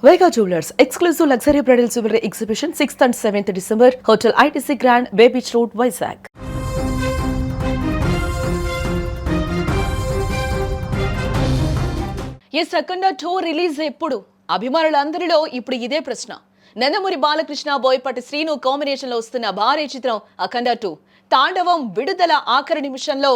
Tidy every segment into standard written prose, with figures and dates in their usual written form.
Vega Jewelers exclusive luxury bridal jewelry exhibition 6th and 7th December, Hotel ITC Grand, Bay Beach Road, Vizag. ఈ second 2 release ఎప్పుడు? అభిమానులందరిలో ఇప్పుడు ఇదే ప్రశ్న. Nandamuri Balakrishna Boyapati Srinu combination లో వస్తున్న భారీ చిత్రం అఖండ 2 తాండవం విడుదల ఆఖరి నిమిషంలో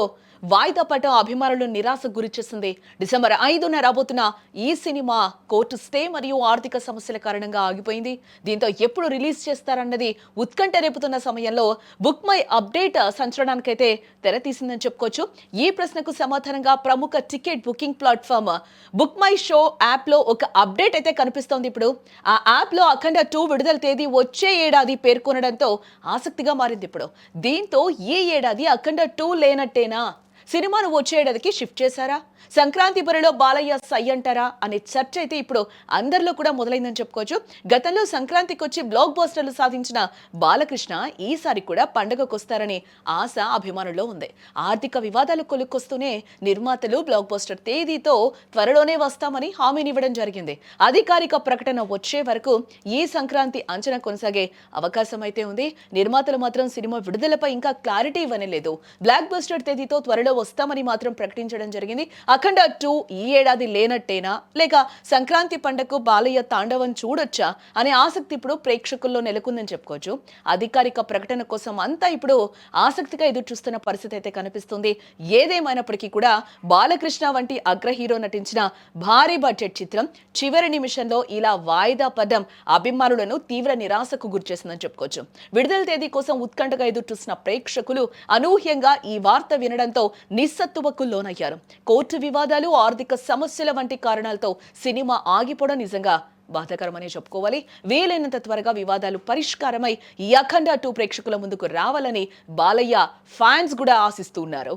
వాయిదా పడటం అభిమానులను నిరాశకు గురిచేసింది. డిసెంబర్ 5న రాబోతున్న ఈ సినిమా కోర్టు స్టే మరియు ఆర్థిక సమస్యల కారణంగా ఆగిపోయింది. దీంతో ఎప్పుడు రిలీజ్ చేస్తారన్నది ఉత్కంఠ రేపుతున్న సమయంలో బుక్ మై అప్డేట్ సంచలనానికైతే తెరతీసిందని చెప్పుకోవచ్చు. ఈ ప్రశ్నకు సమాధానంగా ప్రముఖ ticket booking platform book my show app లో ఒక అప్డేట్ అయితే కనిపిస్తోంది. ఇప్పుడు ఆ యాప్ లో అఖండ 2 విడుదల తేదీ వచ్చే ఏడాది పేర్కొనడంతో ఆసక్తిగా మారింది. ఇప్పుడు దీంతో ఈ ఏడాది అఖండ 2 లేనట్టేనా? సినిమాను వచ్చే ఏడాదికి షిఫ్ట్ చేశారా? సంక్రాంతి బరిలో బాలయ్య సై అంటారా అనే చర్చ అయితే ఇప్పుడు అందరిలో కూడా మొదలైందని చెప్పుకోవచ్చు. గతంలో సంక్రాంతికి వచ్చి బ్లాక్ బస్టర్లు సాధించిన బాలకృష్ణ ఈసారి కూడా పండగకు వస్తారని ఆశ అభిమానుల్లో ఉంది. ఆర్థిక వివాదాలు కొలుక్కొస్తూనే నిర్మాతలు బ్లాక్ బస్టర్ తేదీతో త్వరలోనే వస్తామని హామీనివ్వడం జరిగింది. అధికారిక ప్రకటన వచ్చే వరకు ఈ సంక్రాంతి అంచనా కొనసాగే అవకాశం అయితే ఉంది. నిర్మాతలు మాత్రం సినిమా విడుదలపై ఇంకా క్లారిటీ ఇవ్వలేదు. బ్లాక్ బస్టర్ తేదీతో త్వరలో వస్తామని మాత్రం ప్రకటించడం జరిగింది. అఖండ 2 ఈ ఏడాది లేనట్టేనా, లేక సంక్రాంతి పండగకు బాలయ్య తాండవం చూడొచ్చా అనే ఆసక్తి ఇప్పుడు ప్రేక్షకుల్లో నెలకొందని చెప్పుకోవచ్చు. అధికారిక ప్రకటన కోసం అంతా ఇప్పుడు ఆసక్తిగా ఎదురు చూస్తున్న పరిస్థితి అయితే కనిపిస్తుంది. ఏదేమైనప్పటికీ కూడా బాలకృష్ణ వంటి అగ్ర హీరో నటించిన భారీ బడ్జెట్ చిత్రం చివరి నిమిషంలో ఇలా వాయిదా పడడం అభిమానులను తీవ్ర నిరాశకు గురిచేసిందని చెప్పుకోవచ్చు. విడుదల తేదీ కోసం ఉత్కంఠగా ఎదురు చూస్తున్న ప్రేక్షకులు అనూహ్యంగా ఈ వార్త వినడంతో నిస్సత్తువకు లోనయ్యారు. కోర్టు వివాదాలు, ఆర్థిక సమస్యల వంటి కారణాలతో సినిమా ఆగిపోవడం నిజంగా బాధాకరమనే చెప్పుకోవాలి. వీలైనంత త్వరగా వివాదాలు పరిష్కారమై ఈ అఖండ 2 ప్రేక్షకుల ముందుకు రావాలని బాలయ్య ఫ్యాన్స్ కూడా ఆశిస్తున్నారు.